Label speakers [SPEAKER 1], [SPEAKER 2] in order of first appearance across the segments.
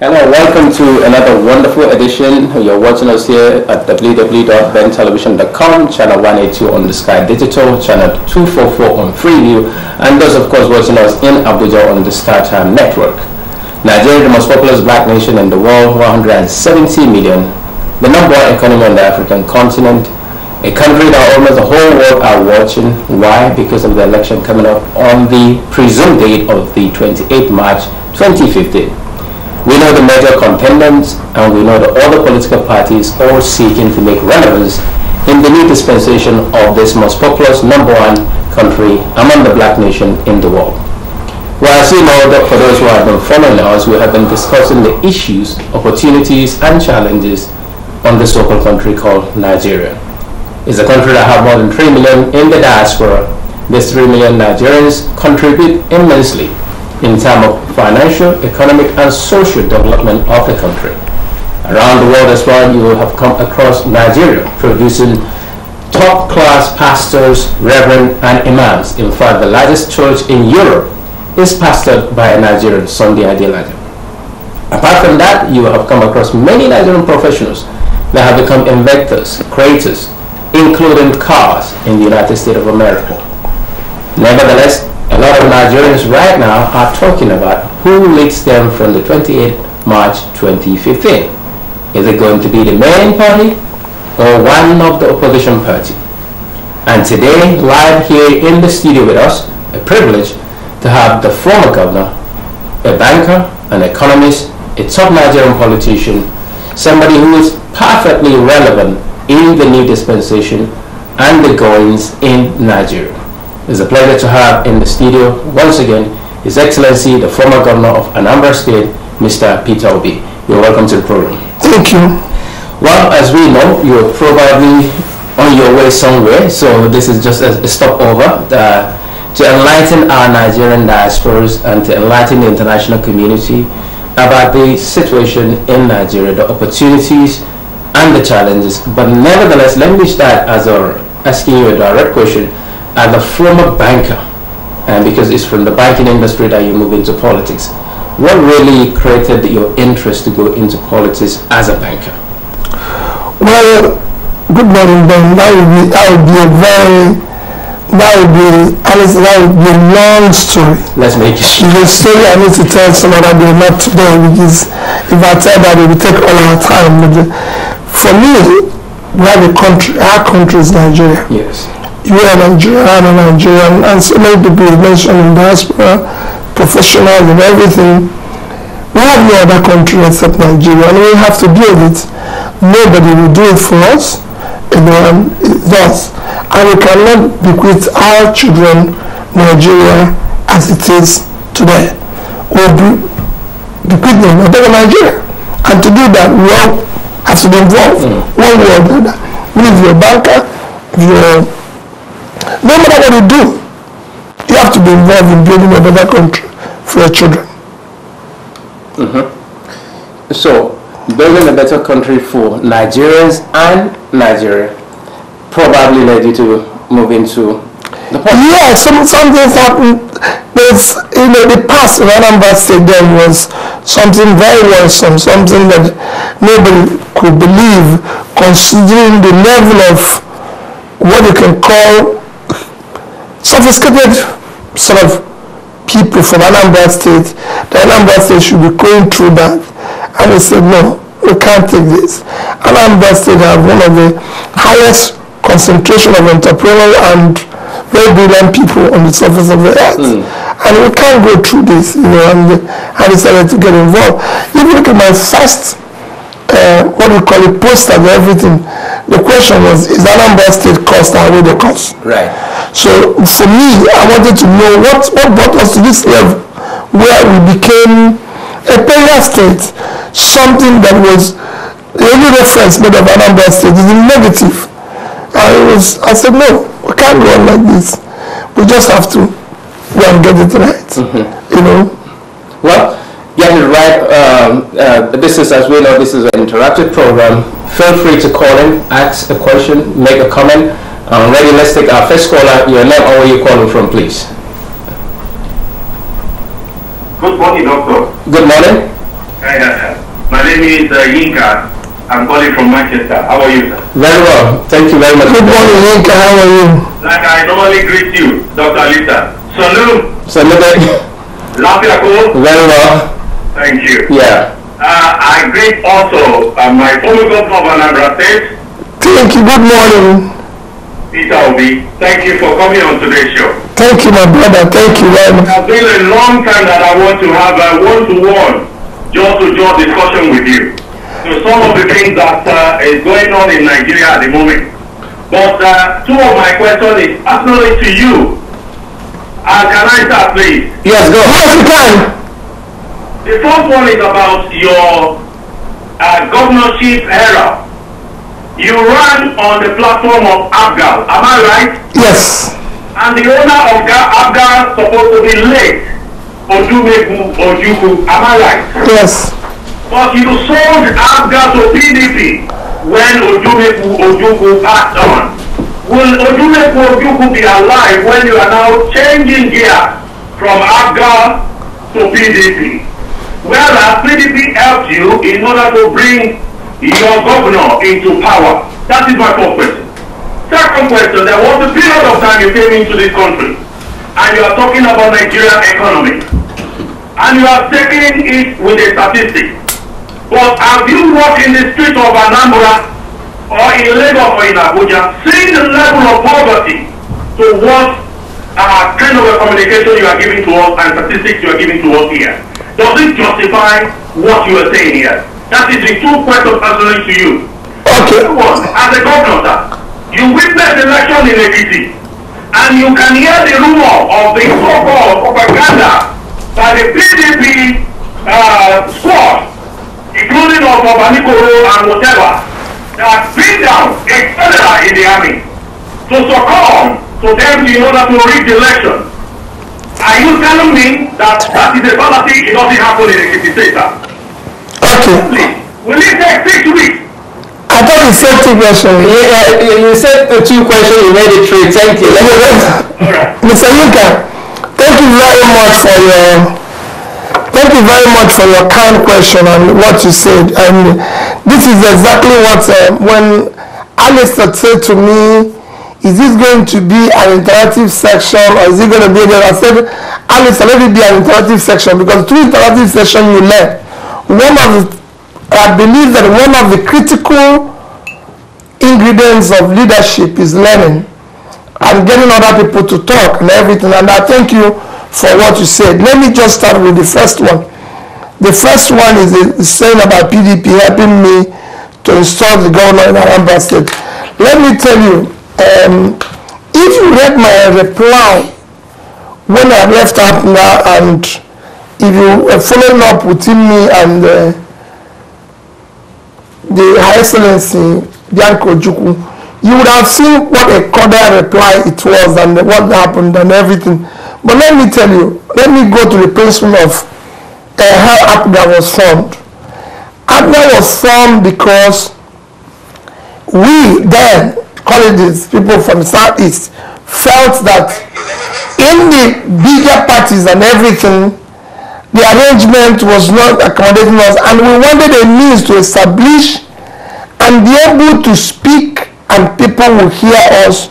[SPEAKER 1] Hello, welcome to another wonderful edition. You're watching us here at www.bentelevision.com, channel 182 on the Sky Digital, channel 244 on Freeview, and those of course watching us in Abuja on the StarTime network. Nigeria, the most populous black nation in the world, 170 million, the number one economy on the African continent, a country that almost the whole world are watching. Why? Because of the election coming up on the presumed date of the 28th March 2015. We know the major contenders and we know the other political parties all seeking to make relevance in the new dispensation of this most populous number one country among the black nation in the world. Well, as you know, that for those who have been following us, we have been discussing the issues, opportunities and challenges on this local country called Nigeria. It's a country that have more than 3 million in the diaspora. These 3 million Nigerians contribute immensely in terms of financial, economic, and social development of the country. Around the world as well, you will have come across Nigeria producing top-class pastors, reverend, and imams. In fact, the largest church in Europe is pastored by a Nigerian, Sunday Adelaja. Apart from that, you will have come across many Nigerian professionals that have become inventors, creators, including cars in the United States of America. Nevertheless, a lot of Nigerians right now are talking about who leads them from the 28th March 2015. Is it going to be the main party or one of the opposition party? And today, live here in the studio with us, a privilege to have the former governor, a banker, an economist, a top Nigerian politician, somebody who is perfectly relevant in the new dispensation and the goings in Nigeria. It's a pleasure to have in the studio once again His Excellency the former governor of Anambra State, Mr. Peter Obi. You're welcome to the program.
[SPEAKER 2] Thank you.
[SPEAKER 1] Well, as we know, you're probably on your way somewhere, so this is just a stopover to enlighten our Nigerian diasporas and to enlighten the international community about the situation in Nigeria, the opportunities and the challenges. But nevertheless, let me start asking you a direct question. As a former banker, and because it's from the banking industry that you move into politics, what really created your interest to go into politics as a banker?
[SPEAKER 2] Well, good morning, Ben. That would be a long story.
[SPEAKER 1] Let's make it short.
[SPEAKER 2] The story I need to tell some other day, not today, because if I tell that, it will take all our time. But for me, we have a country. Our country is Nigeria.
[SPEAKER 1] Yes.
[SPEAKER 2] You are Nigerian, I'm a Nigerian, and so many people mentioned in diaspora, professionals and everything. We have no other country except Nigeria, and we have to deal with it. Nobody will do it for us, and it's us. And we cannot bequeath our children Nigeria as it is today. We'll bequeath them whatever Nigeria. And to do that, we all have to be involved. One way or the other. If you're a banker, no matter what you do, you have to be involved in building a better country for your children.
[SPEAKER 1] So, building a better country for Nigerians and Nigeria probably led you to move into the politics.
[SPEAKER 2] Yeah, something happened. There's, the past in Anambra State then was something very worrisome, something that nobody could believe, considering the level of what you can call sophisticated sort of people from Anambra State. The Anambra State should be going through that. And we said, no, we can't take this. Anambra State have one of the highest concentration of entrepreneurial and very brilliant people on the surface of the earth. And we can't go through this, and I decided to get involved. If you look at my first, what we call it, poster and everything, the question was, is Anambra State cost outweigh the cost?
[SPEAKER 1] Right. So
[SPEAKER 2] for me, I wanted to know what brought us to this level where we became a payer state, something that was the only reference made of Anambra State is in negative. I said, no, we can't go on like this. We just have to go and get it right.
[SPEAKER 1] Well, get it right. This is, as we know, this is an interactive program. Feel free to call in, ask a question, make a comment. Ready, let's take our first caller. Your name and where you're calling from, please.
[SPEAKER 3] Good morning, doctor.
[SPEAKER 1] Good morning.
[SPEAKER 3] My name is Yinka. I'm calling from Manchester. How are you, sir?
[SPEAKER 1] Very well. Thank you very much.
[SPEAKER 2] Good morning, Yinka. How are you?
[SPEAKER 3] Like I normally greet you, Dr. Lisa. Salute.
[SPEAKER 1] Salute.
[SPEAKER 3] Lafiako.
[SPEAKER 1] Very well.
[SPEAKER 3] Thank you.
[SPEAKER 1] Yeah.
[SPEAKER 3] I greet also my former governor of Anambra State.
[SPEAKER 2] Thank you. Good morning.
[SPEAKER 3] Peter Obi. Thank you for coming on today's show.
[SPEAKER 2] Thank you, my brother. Thank you very much.
[SPEAKER 3] It has been a long time that I want to have a one-to-one, jaw-to-jaw discussion with you. So some of the things that is going on in Nigeria at the moment. But two of my questions is personally to you. Can I start, please?
[SPEAKER 2] Yes, go. Yes, you can.
[SPEAKER 3] The first one is about your governorship era. You ran on the platform of Abgal, am I right?
[SPEAKER 2] Yes.
[SPEAKER 3] And the owner of Abgal supposed to be late, Odumeku Ojukwu, am I right?
[SPEAKER 2] Yes.
[SPEAKER 3] But you sold Abgal to PDP when Odumeku Ojukwu passed on. Will Odumeku Ojukwu be alive when you are now changing gear from Abgal to PDP? Whereas PDP helped you in order to bring your governor into power. That is my first question. Second question, there was a period of time you came into this country and you are talking about Nigerian economy and you are taking it with a statistic. But have you walked in the street of Anambra or in Lagos or in Abuja, seeing the level of poverty to what kind of a communication you are giving to us and statistics you are giving to us here? Does it justify what you are saying here? That is the two questions personally to you.
[SPEAKER 2] Okay.
[SPEAKER 3] One, as a governor, sir, you witnessed the election in Ekiti, and you can hear the rumor of the so-called propaganda by the PDP squad, including of Obanikoro and whatever, that bring down a general in the army to succumb to them in order to rig the election. Are you telling me that that is a fallacy? It doesn't happen in Ekiti State, sir?
[SPEAKER 2] Okay.
[SPEAKER 3] Will it take 6 weeks?
[SPEAKER 2] I thought you said two questions.
[SPEAKER 1] You said the two questions, you made it three. Thank you.
[SPEAKER 3] Alright.
[SPEAKER 2] Mr. Yinka, thank you very much for your kind question and what you said. And this is exactly what when Alistair said to me, is this going to be an interactive section or is it going to be there? I said, Alistair, let it be an interactive section because through interactive section you learn. I believe that one of the critical ingredients of leadership is learning and getting other people to talk and everything. And I thank you for what you said. Let me just start with the first one. The first one is saying about PDP helping me to install the governor in Anambra State. Let me tell you, if you read my reply when I left Apna and if you were following up within me and the High Excellency Bianco Ojukwu, you would have seen what a cordial reply it was and what happened and everything. But let me tell you, let me go to the principle of how APGA was formed. APGA was formed because we then, colleges, people from the Southeast, felt that in the bigger parties and everything, the arrangement was not accommodating us, and we wanted a means to establish and be able to speak and people will hear us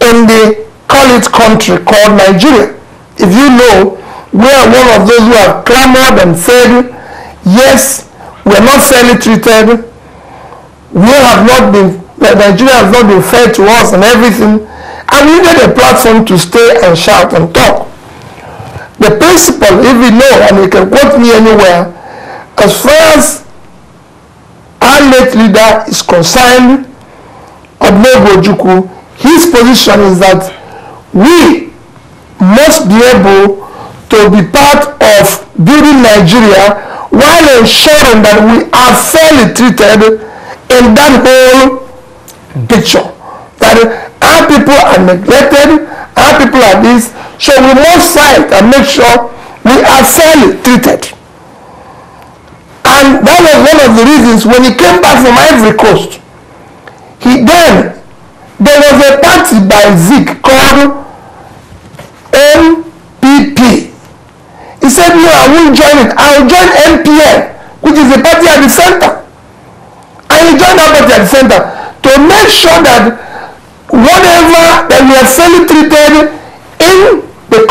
[SPEAKER 2] in the college country called Nigeria. If you know, we are one of those who have clamored and said, yes, we are not fairly treated, Nigeria has not been fair to us and everything, and we needed a platform to stay and shout and talk. The principle, if you know, and you can quote me anywhere, as far as our late leader is concerned, Odumeku Ojukwu, his position is that we must be able to be part of building Nigeria while ensuring that we are fairly treated in that whole picture. That our people are neglected, our people are this, so we must fight and make sure we are fairly treated. And that was one of the reasons when he came back from Ivory Coast, there was a party by Zik called MPP. He said, no, I won't join it. I'll join NPN, which is the party at the center. And he joined that party at the center to make sure that whatever that we are fairly treated in the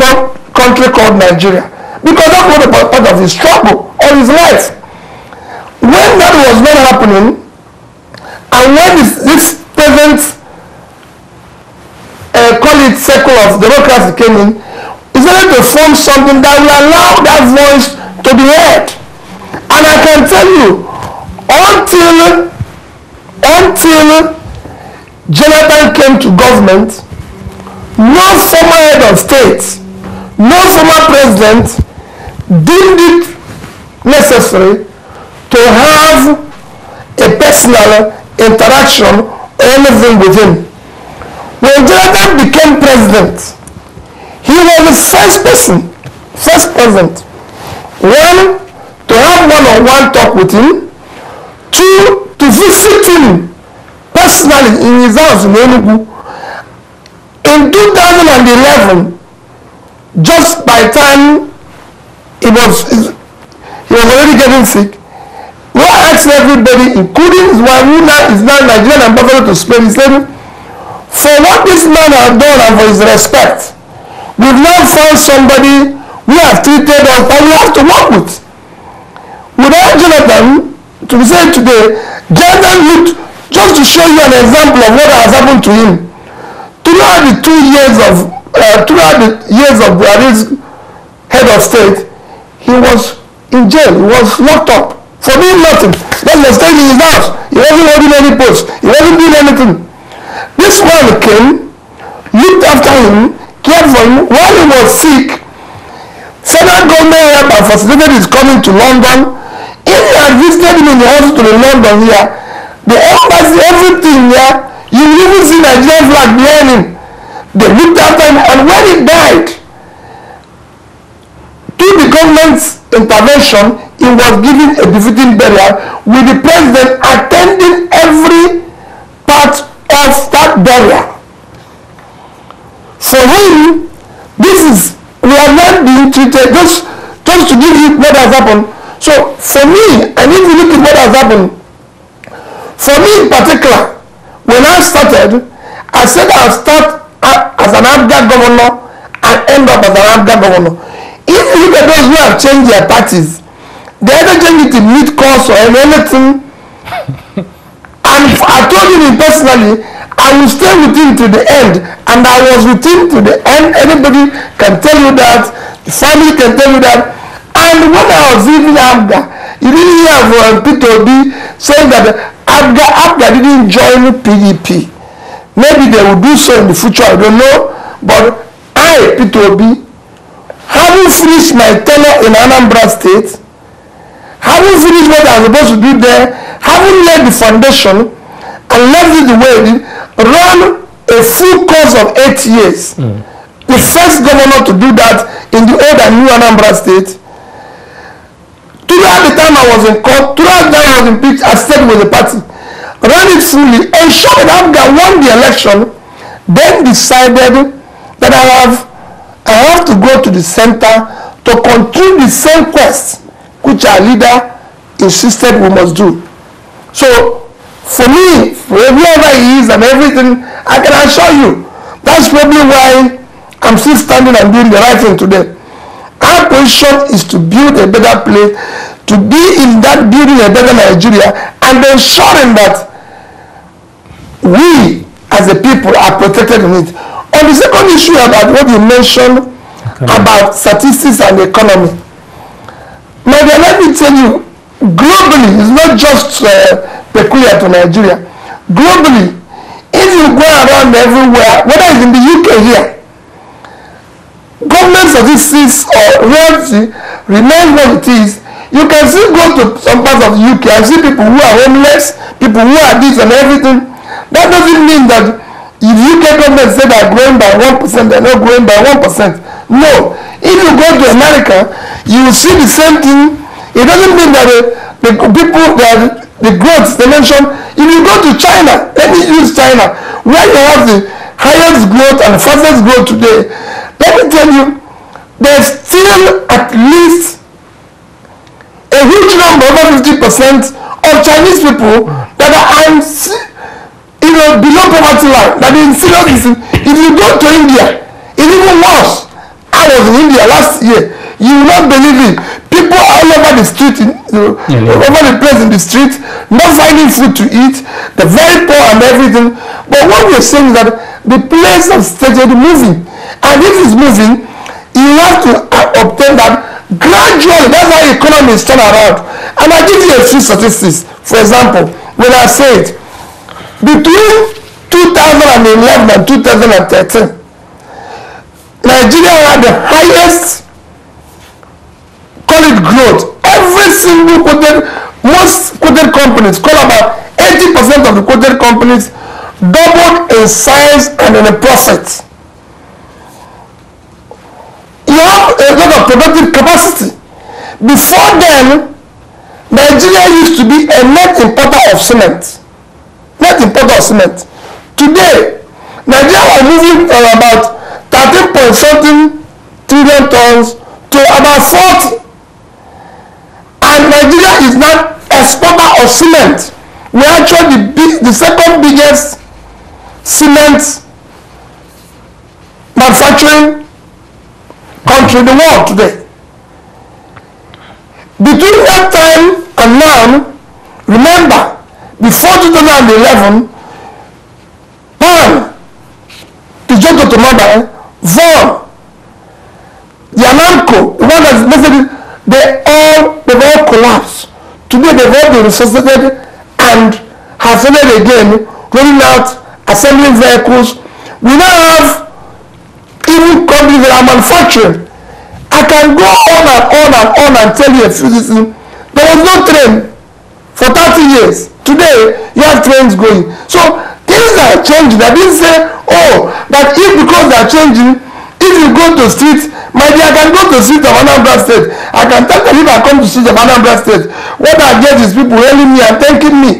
[SPEAKER 2] country called Nigeria. Because that was part of his struggle all his life. When that was not happening, and when this present call it circle of democracy came in, he started to form something that will allow that voice to be heard. And I can tell you, until Jonathan came to government, no former head of state, no former president deemed it necessary to have a personal interaction or anything with him. When Jonathan became president, he was the first president, one, to have one-on-one talk with him, two, to visit him personally in his house in Enugu. In 2011, just by the time he was already getting sick, we asked everybody, including his wife, who now is Nigerian ambassador to Spain, he said, for what this man has done and for his respect, we've now found somebody who has treated us and we have to work with. Without Jonathan, to be said today, Jonathan looked, just to show you an example of what has happened to him. Throughout the 2 years of Buhari's head of state, he was in jail, he was locked up for doing nothing. That was staying in his house. He wasn't holding any post. He wasn't doing anything. This man came, looked after him, cared for him while he was sick. Federal government help and facilitated his coming to London. If you had visited him in the hospital in London here, the embassy, everything here, you will even see Nigerian flag behind him. They looked after him, and when he died, through the government's intervention, he was given a befitting burial with the president attending every part of that burial. For him, we are not being treated, just to give you what has happened. So for me, and if you look at what has happened, for me in particular, when I started, I said I'll start as an APGA governor and end up as an APGA governor. If you look at those who have changed their parties, they either change it in mid-course or anything. And I told him personally, I will stay with him to the end, and I was with him to the end. Anybody can tell you that, the family can tell you that. And when I was leaving APGA, you didn't hear Peter Obi saying that APGA didn't join PDP. Maybe they will do so in the future, I don't know. But I, Peter Obi, having finished my tenure in Anambra State, having finished what I was supposed to do there, having laid the foundation and left it the way it did, run a full course of 8 years. The first governor to do that in the old and new Anambra State. Throughout the time I was in court, throughout the time I was impeached, I stayed with the party, ran it fully, ensured that APGA won the election, then decided that I have to go to the center to continue the same quest which our leader insisted we must do. So for me, wherever he is and everything, I can assure you, that's probably why I'm still standing and doing the right thing today. Our position is to build a better place, to be in that building a better Nigeria, and ensuring that we as a people are protected in it. On the second issue about what you mentioned about statistics and the economy, my dear, let me tell you, globally, it's not just peculiar to Nigeria. Globally, if you go around everywhere, whether it's in the UK here, government statistics or reality remain what it is. You can still go to some parts of the UK and see people who are homeless, people who are this and everything. That doesn't mean that if UK government say they're growing by 1%, they're not growing by 1%. No. If you go to America, you will see the same thing. It doesn't mean that the people, that the growth they mention. If you go to China, let me use China, where you have the highest growth and fastest growth today. Let me tell you, there's still at least 80% of Chinese people that are below poverty line, that is serious. If you go to India, it's even worse. I was in India last year. You will not believe it. People all over the street, over the place in the street, not finding food to eat. They're very poor and everything. But what we're saying is that the place has started moving. And if it's moving, you have to obtain that gradually. That's how the economy is turned around. And I give you a few statistics. For example, when I said between 2011 and 2013, Nigeria had the highest growth. Every single most quoted companies, call about 80% of the quoted companies, doubled in size and in a profit. You have a lot of productive capacity. Before then, Nigeria used to be a net importer of cement. Today, Nigeria are moving from about 13.something trillion tons to about 40. And Nigeria is now exporter of cement. We are actually the second biggest cement manufacturing country in the world today. Between that time and now, remember, before 2011, PAN, Tijoto Tomada, Vaughan, the Aramco, the one that's basically, they've all collapsed. Today they've all been resuscitated and have started again rolling out assembling vehicles. We now have even companies that are manufacturing. I can go on and tell you a few things. There was no train for 30 years. Today you have trains going. So things are changing. I didn't say, that if because they are changing, if you go to streets, my dear, I can go to the street of Anambra State. I can tell them if I come to the street of Anambra State, what I get is people hailing me and thanking me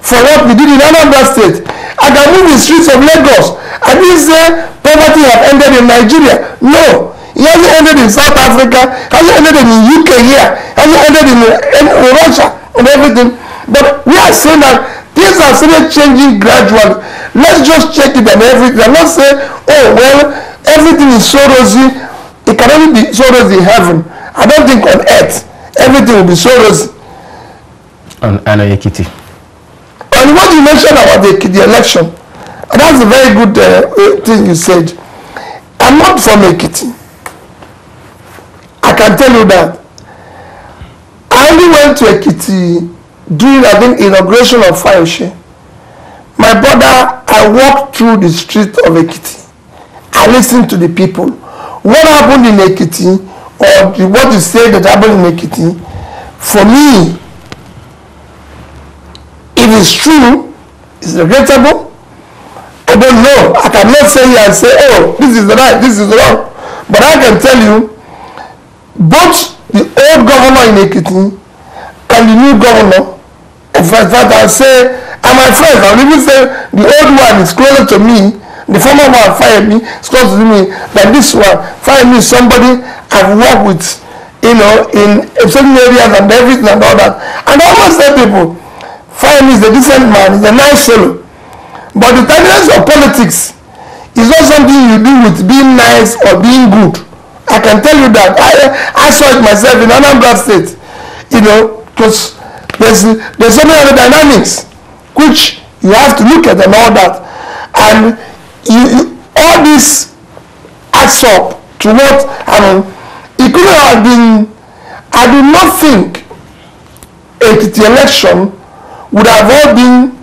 [SPEAKER 2] for what we did in Anambra State. I can move the streets of Lagos. I didn't say poverty have ended in Nigeria. No. It hasn't ended in South Africa. It hasn't ended in the UK here. It hasn't ended in Russia and everything. But we are saying that things are still changing gradually. Let's just check it and everything. And not say, everything is so rosy. It can only be so rosy in heaven. I don't think on earth everything will be so rosy.
[SPEAKER 1] On Ekiti.
[SPEAKER 2] And what you mentioned about the election, and that's a very good thing you said. I'm not from Ekiti. I can tell you that. I only went to Ekiti during, I think, inauguration of Fayose. My brother, I walked through the street of Ekiti. I listened to the people. What happened in Ekiti, or what you say that happened in Ekiti, for me, if it's true, it's regrettable. I don't know. I cannot say here and say, this is right, this is wrong. But I can tell you, both the old governor in Ekiti and the new governor, in fact, I'll say, and my friends, I'll even say the old one is closer to me, the former one fired me, is closer to me than this one. Fired me somebody I've worked with, in certain areas and everything and all that. And I always tell people, fire me is a decent man, he's a nice fellow. But the tendency of politics is not something you do with being nice or being good. I can tell you that. I saw it myself in Anambra State. Because there's so many other dynamics which you have to look at and all that. And all this adds up to what, it could have been, I do not think the election would have all been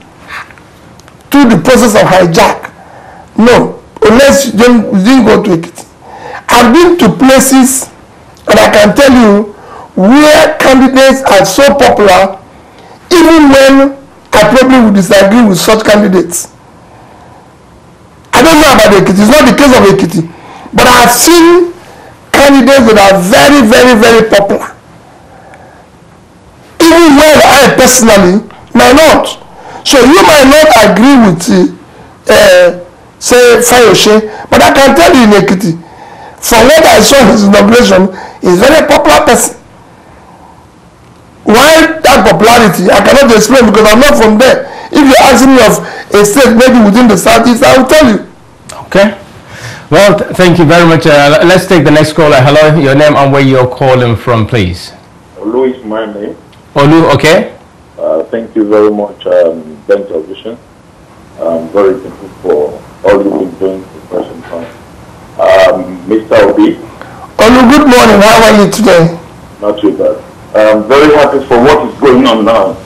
[SPEAKER 2] through the process of hijack. No, unless you didn't go to it. I've been to places, and I can tell you, where candidates are so popular, even when I probably would disagree with such candidates. I don't know about Ekiti, it's not the case of Ekiti, but I have seen candidates that are very, very, very popular. Even when I personally might not. So you might not agree with, say, Fayose, but I can tell you in Ekiti, from what I saw in his inauguration, he's a very popular person. While that popularity. I cannot explain because I'm not from there. If you're asking me of a state maybe within the southeast, I will tell you.
[SPEAKER 1] Okay. Well, thank you very much. Let's take the next caller. Hello, your name and where you're calling from, please.
[SPEAKER 4] Olu is my name.
[SPEAKER 1] Olu, okay.
[SPEAKER 4] Thank you very much, Ben Television. I'm very thankful for all you've been doing for the present time. Mr. Obi.
[SPEAKER 2] Olu, good morning. How are you today?
[SPEAKER 4] Not too bad. I'm very happy for what is going on now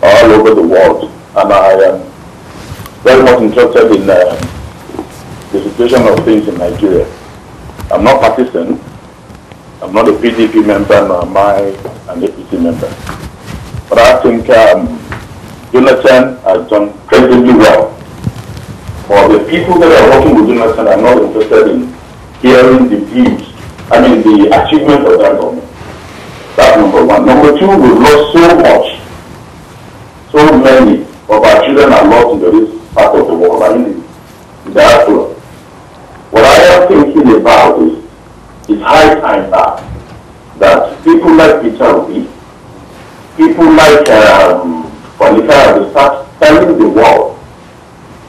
[SPEAKER 4] all over the world. And I am very much interested in the situation of things in Nigeria. I'm not partisan. I'm not a PDP member, nor am I an APC member. But I think Jonathan has done incredibly well. For the people that are working with Jonathan are not interested in hearing the views, the achievement of that government. That's number one. Number two, we've lost so much. So many of our children are lost in this part of the world, the diaspora. What I am thinking about is it's high time that people like Peter Obi, people like Falika, will start telling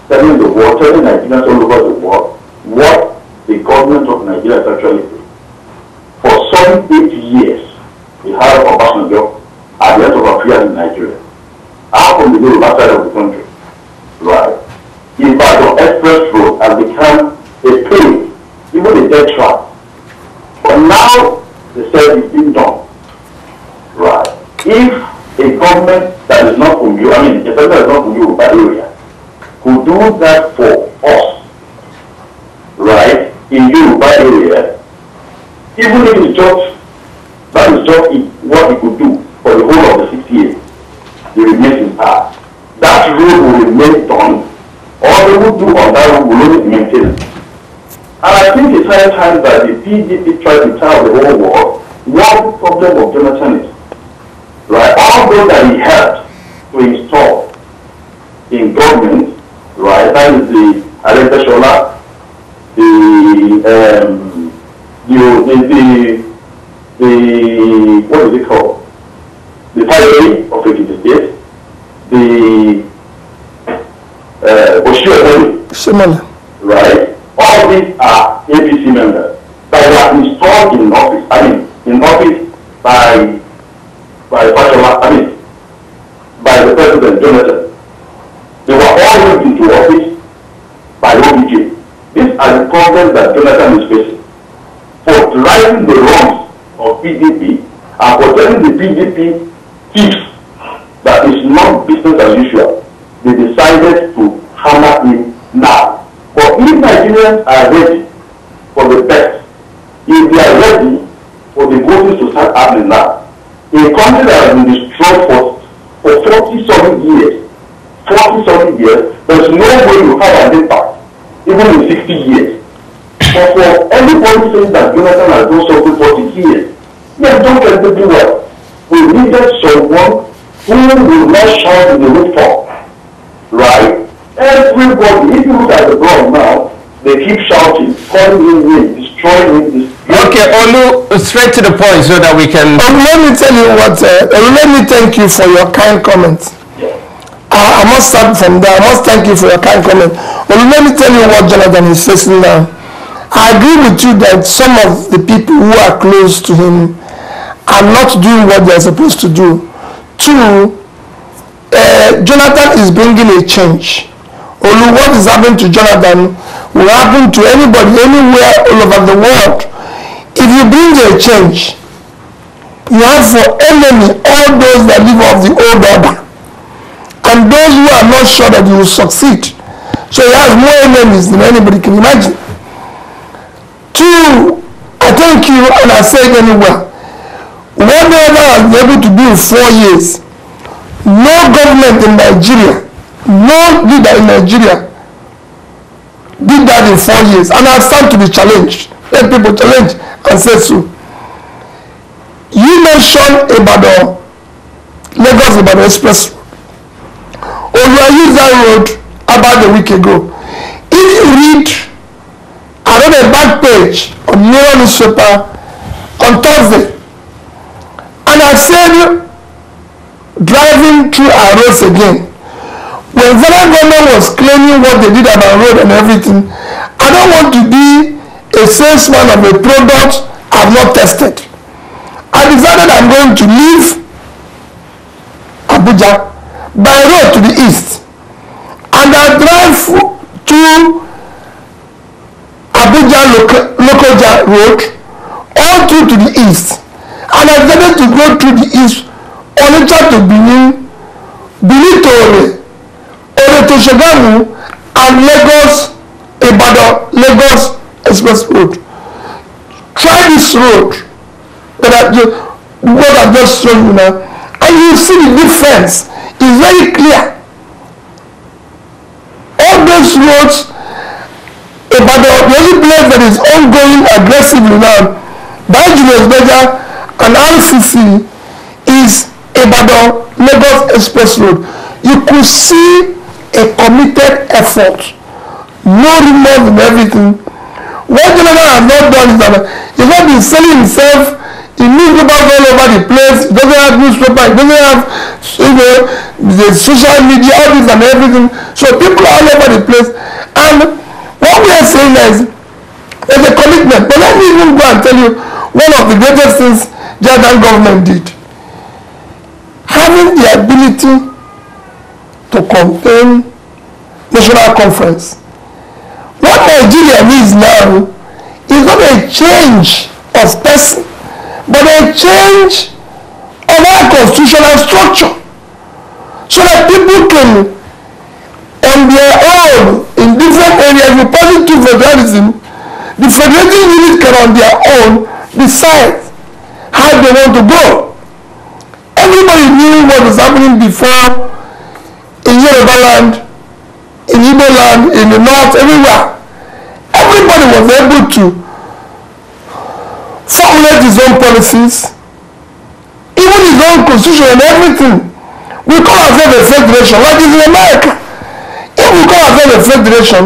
[SPEAKER 4] telling Nigerians all over the world what the government of Nigeria is actually doing. For some 8 years, we have Obasanjo at the end of affairs in Nigeria. How from the Yoruba side of the country? Right. The Ibadan Express Road has become a pain, even a death trap. But now, they say it's been done. Right. If a government that is not from you, a government that is not from Yoruba area, could do that for us, right, in Yoruba area, even if it's just, that is just what he could do for the whole of the 6 years, he remains in power. That road will remain done. All they will do on that road will only maintain it. And I think it's high time that the PDP tries to tell the whole world what the problem of Jonathan is. Right? All those that he helped to install in government, right? That is the Areta Shola, the what is it called? The Pirate of Ekiti State, the Oshio, right? All these are APC members that were installed in office. In office by the President Jonathan. They were all moved into office by OBJ. These are the problems that Jonathan is facing. For righting the wrongs of PDP and for telling the PDP thieves that is not business as usual, they decided to hammer him now. But if Nigerians are ready for the best, if they are ready for the voters to start happening now, a country that has been destroyed for 40-something years, there's no way you have an impact, even in 60 years. But for anybody saying that Jonathan has done something for 60 years, yes, don't get to do well. We needed someone who will not shout in the rooftop, right? Everybody, if you look at the ground now, they keep shouting, calling him in, destroying him.
[SPEAKER 1] Okay, Olu, straight to the point so that we can...
[SPEAKER 2] let me tell you what, let me thank you for your kind comments. I must start from there. I must thank you for your kind comment. Let me tell you what Jonathan is facing now. I agree with you that some of the people who are close to him are not doing what they are supposed to do. Two, Jonathan is bringing a change. Only what is happening to Jonathan will happen to anybody, anywhere, all over the world. If you bring a change, you have for enemy all those that live off the old order, and those who are not sure that you will succeed. So he has more enemies than anybody can imagine. Two, I thank you, and I say it anywhere. Whatever has been able to do in 4 years, no government in Nigeria, no leader in Nigeria did that in 4 years. And I stand to be challenged. Let people challenge and say so. You mentioned Ibadan, Lagos-Ibadan Express. Or you used that road about a week ago. If you read, I read a back page on New newspaper on Thursday, and I said driving through our roads again. When federal government was claiming what they did about road and everything, I don't want to be a salesman of a product I've not tested. I decided I'm going to leave Abuja by road to the east, and I drive to Abuja Lokoja Road all through to the east, and I decided to go through the east, Onitsha to Benin, Benin to Ore, Ore to Shagamu, and Lagos, Ibadan, Lagos Express Road. Try this road that what I've just shown you now, and you see the difference. It's very clear. All those roads, Ibadan, the only place that is ongoing aggressively now by Julius Berger and RCC is Ibadan Lagos Express Road. You could see a committed effort, no remorse in everything. What Jonathan has not done is that he's not been selling himself in newspapers all over the place. He doesn't have newspaper, he doesn't have, the social media, all this and everything. So people are all over the place. And what we are saying is there's a commitment. But let me even go and tell you one of the greatest things Jonathan government did. Having the ability to convene national conference. What Nigeria needs now is not a change of person, but a change of our constitutional structure, so that people can, on their own, in different areas, with positive federalism, the federating unit can on their own decide how they want to go. Everybody knew what was happening before in Yoruba land, in Igbo land, in the north, everywhere. Everybody was able to formulate his own policies, even his own constitution and everything. We call ourselves a federation, like it's in America. If we call ourselves a federation,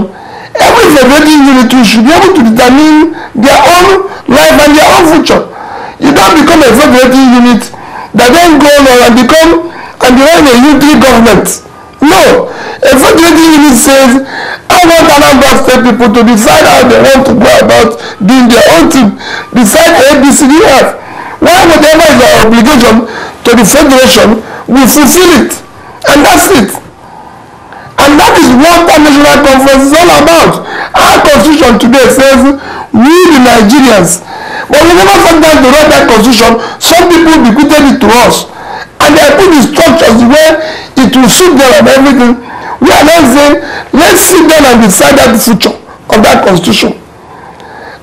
[SPEAKER 2] every federating unit should be able to determine their own life and their own future. You don't become a federating unit that then go on and become and run a unitary government. No, a federating unit says, I want Anambra State people to decide how they want to go about doing their own thing. Decide ABCDF. Why whatever is our obligation to the federation, we fulfill it. And that's it. And that is what the national conference is all about. Our constitution today says, we the Nigerians. But we never sat down to write that constitution. Some people bequeathed it to us. And they put the structures where it will suit them and everything. We are not saying, let's sit down and decide that the future of that constitution.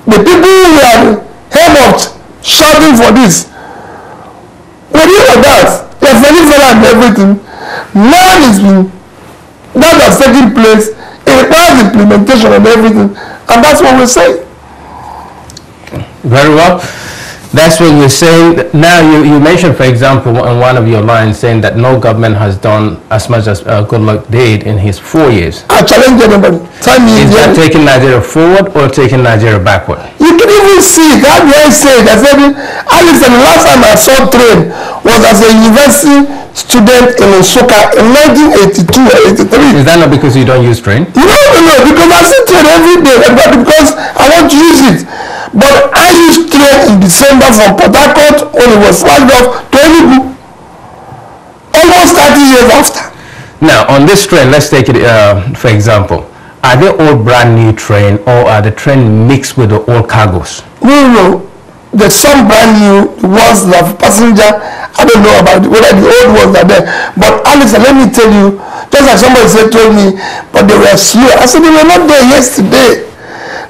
[SPEAKER 2] The people who are helped shouting for this, when you know that, they're very and everything, none is been, that has taken place, it requires implementation and everything, and that's what we're saying.
[SPEAKER 1] Very well. That's what you're saying. Now, you mentioned, for example, on one of your lines, saying that no government has done as much as Goodluck did in his 4 years.
[SPEAKER 2] I challenge anybody.
[SPEAKER 1] Is that taking Nigeria forward or taking Nigeria backward? You
[SPEAKER 2] can even see it. How do I say it? I said, Alice, the last time I saw train was as a university student in Nsukka in 1982 or 83.
[SPEAKER 1] Is that not because you don't use train?
[SPEAKER 2] No, because I see train every day, but because I want to use it. But I used train in December from Port Harcourt when it was flagged off to Enugu. Almost 30 years after.
[SPEAKER 1] Now, on this train, let's take it for example. Are they all brand new train or are the train mixed with the old cargoes?
[SPEAKER 2] No. There's some brand new ones that passenger. I don't know about whether the old ones are there. But Alex, let me tell you, just like somebody told me, but they were slow. I said they were not there yesterday.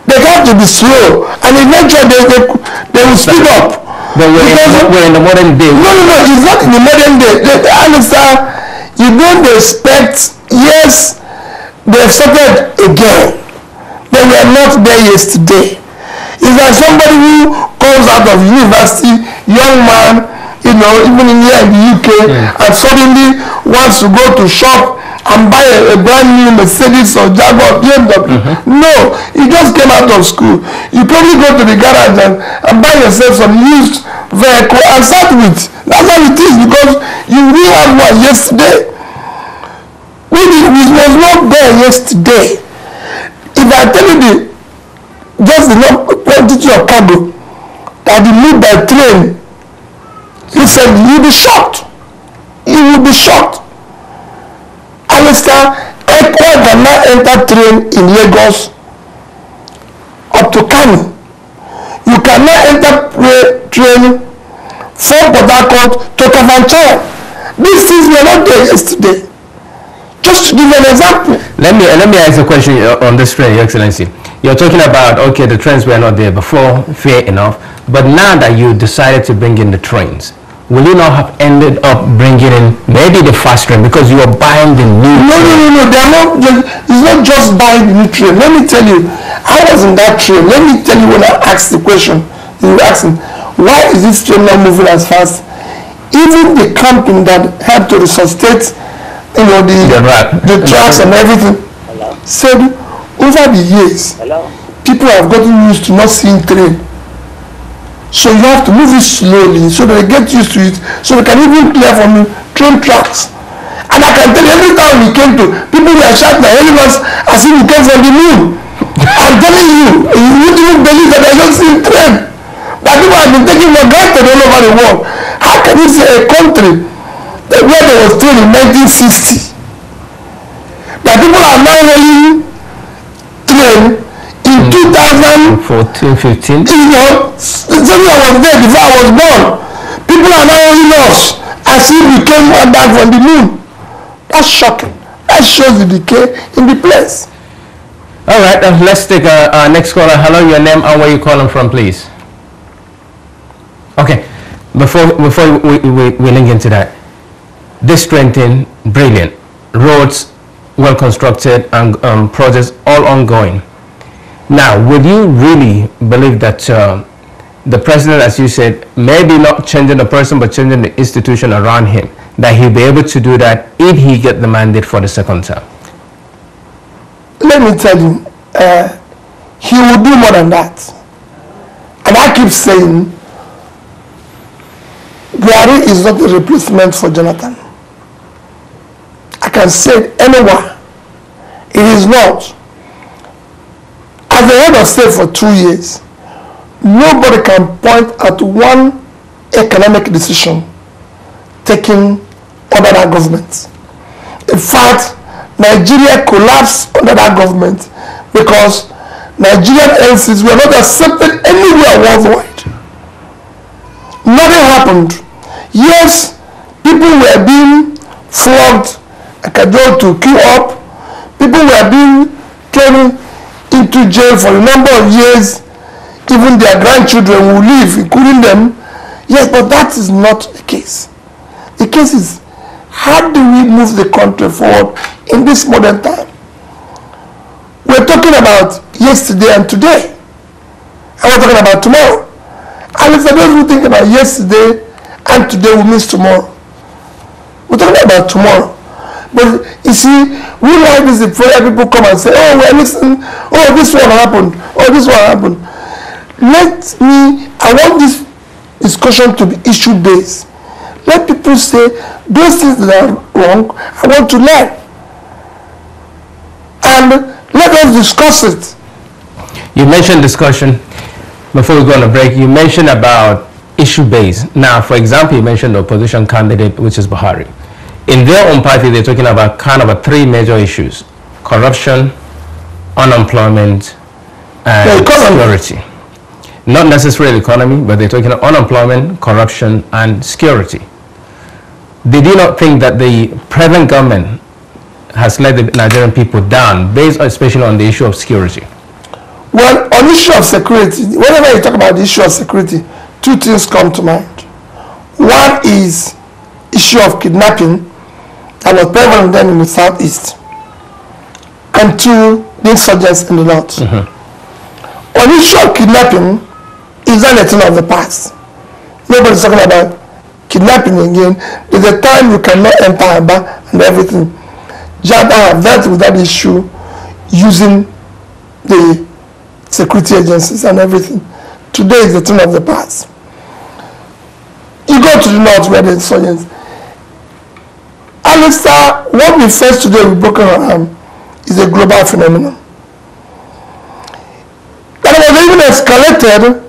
[SPEAKER 2] They have to be slow, and eventually they will speed up.
[SPEAKER 1] But we're in the modern day.
[SPEAKER 2] No, it's not in the modern day. Understand? You don't expect, yes, they've started again. They were not there yesterday. It's like somebody who comes out of university, young man, even in here in the UK, and suddenly wants to go to shop and buy a brand new Mercedes or Jaguar BMW. No, you just came out of school. You probably go to the garage and buy yourself some used vehicle and start with. That's how it is, because You will have one yesterday. We was not there yesterday. If I tell you just the quantity of cargo that you move by train, listen, you'll be shocked. You will be shocked. Alistair, airport cannot enter train in Lagos up to Kano. You cannot enter train from Port Harcourt to Kafanchan. These things were not there yesterday. Just to give an example.
[SPEAKER 1] Let me ask a question on this train, Your Excellency. You're talking about, okay, the trains were not there before, fair enough. But now that you decided to bring in the trains, will you not have ended up bringing in maybe the fast train because you are buying the new train?
[SPEAKER 2] No. They are not. It's not just buying the new train. Let me tell you, I was in that train. Let me tell you when I asked the question. You were asking, why is this train not moving as fast? Even the company that had to resuscitate, the tracks and everything, said over the years, people have gotten used to not seeing train. So you have to move it slowly so that they get used to it, so they can even clear from the train tracks. And I can tell you, every time we came to, people were shouting and hailing us as if we came from the moon. I'm telling you, you wouldn't even believe that I just seen train. That people have been taking for granted all over the world. How can you say a country where there was train in 1960, that people are now hailing train in 2014,
[SPEAKER 1] 15.
[SPEAKER 2] You know, something I was there before I was born. People are now hailing us as if we came back from the moon. That's shocking. That shows the decay in the place.
[SPEAKER 1] All right, let's take our next caller. Hello, your name and where you calling from, please. Okay, before we link into that, this train thing, brilliant. Roads well constructed and projects all ongoing. Now, would you really believe that the president, as you said, maybe not changing the person but changing the institution around him, that he'll be able to do that if he get the mandate for the second term?
[SPEAKER 2] Let me tell you, he will do more than that. And I keep saying, Buhari is not a replacement for Jonathan. I can say it anywhere. It is not. As the head of state for 2 years, nobody can point at one economic decision taken under that government. In fact, Nigeria collapsed under that government because Nigerian NCs were not accepted anywhere worldwide. Nothing happened. Yes, people were being flogged, cajoled to queue up. People were being thrown into jail for a number of years. Even their grandchildren will live, including them. Yes, but that is not the case. The case is, how do we move the country forward in this modern time? We're talking about yesterday and today. And we're talking about tomorrow. And if those who think about yesterday and today will miss tomorrow. We're talking about tomorrow. But you see, we like this prayer, people come and say, oh, we're listening, oh, this one happened, oh, this one happened. I want this discussion to be issue-based. Let people say, those things that are wrong, I want to learn. And let us discuss it.
[SPEAKER 1] You mentioned discussion. Before we go on a break, you mentioned about issue-based. Now, for example, you mentioned the opposition candidate, which is Buhari. In their own party, they're talking about kind of three major issues: corruption, unemployment, and security. Not necessarily economy, but they're talking about unemployment, corruption, and security. Did you not think that the present government has let the Nigerian people down, based especially on the issue of security?
[SPEAKER 2] Well, on the issue of security, whenever you talk about the issue of security, two things come to mind. One is issue of kidnapping that was prevalent then in the southeast, and two, the insurgents in the north. On the issue of kidnapping, is not a thing of the past. Nobody's talking about kidnapping again. There's a time you cannot enter Aba and everything. JADA have dealt with that issue using the security agencies and everything. Today is the thing of the past. You go to the north where the insurgents, Alistair, what we face today with Boko Haram is a global phenomenon. That was even escalated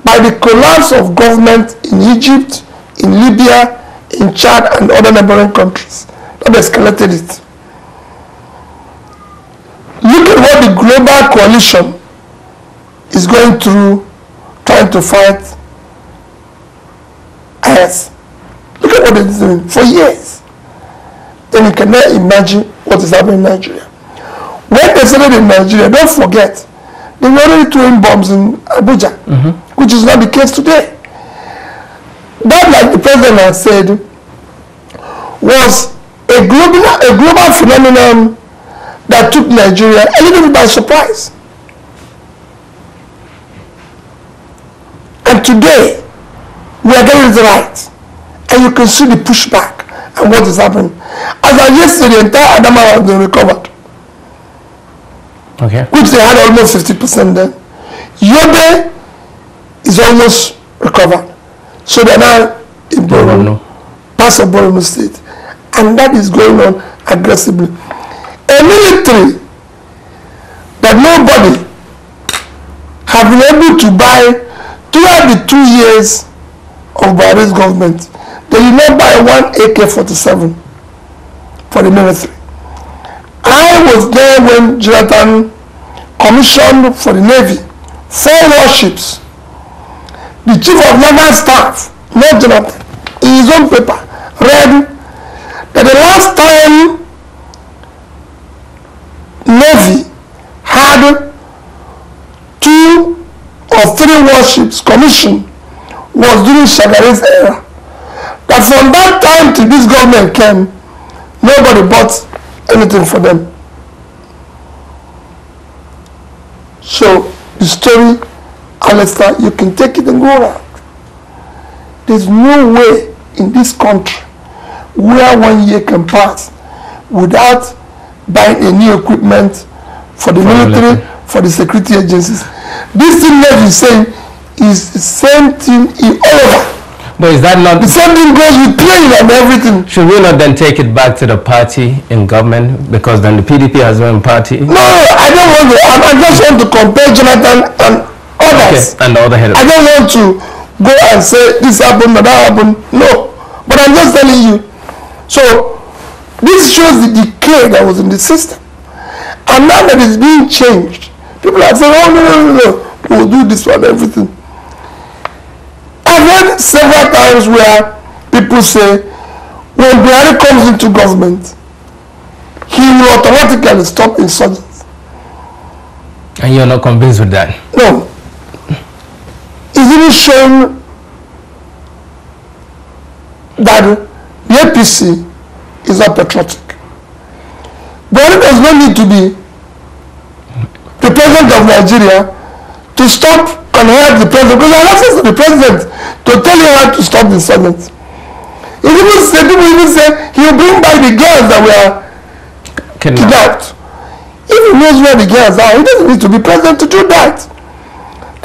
[SPEAKER 2] by the collapse of government in Egypt, in Libya, in Chad, and other neighboring countries. That escalated it. Look at what the global coalition is going through, trying to fight IS. Look at what it's doing for years. Then you cannot imagine what is happening in Nigeria. When they started in Nigeria, don't forget, they were already throwing bombs in Abuja, which is not the case today. That, like the president has said, was a global phenomenon that took Nigeria a little bit by surprise. And today, we are getting it right. And you can see the pushback and what is happening. As of yesterday, the entire Adamawa has been recovered.
[SPEAKER 1] Okay.
[SPEAKER 2] Which they had almost 50% then. Yobe is almost recovered. So they're now in Borno, parts of Borno State. And that is going on aggressively. A military that nobody have been able to buy throughout the 2 years of Buhari's government. They did not buy one AK-47 for the military. I was there when Jonathan commissioned for the Navy 4 warships. The chief of naval staff, not Jonathan, in his own paper, read that the last time Navy had 2 or 3 warships commissioned was during Shagari's era. That from that time till this government came, nobody bought anything for them. So the story, Alistair, you can take it and go around. There's no way in this country where 1 year can pass without buying a new equipment for the military, for the security agencies. This thing that you're saying is the same thing in all over.
[SPEAKER 1] But is that not...
[SPEAKER 2] The same thing goes with playing and everything.
[SPEAKER 1] Should we not then take it back to the party in government? Because then the PDP has one party.
[SPEAKER 2] No, I don't want to. I just want to compare Jonathan and others.
[SPEAKER 1] Okay, and the other head.
[SPEAKER 2] I don't want to go and say this happened or that happened. No. But I'm just telling you. So, this shows the decay that was in the system. And now that it's being changed, people are saying, oh, no, we'll do this one, everything. I've heard several times where people say, when Buhari comes into government, he will automatically stop insurgents.
[SPEAKER 1] And you're not convinced with that?
[SPEAKER 2] No. It's even shown that the APC is not patriotic. Buhari does not need to be the president of Nigeria to stop and help the president, because I have access to the president to tell you how to stop the insurgents. People even say he will bring back the girls that were kidnapped. If he knows where the girls are, he doesn't need to be president to do that.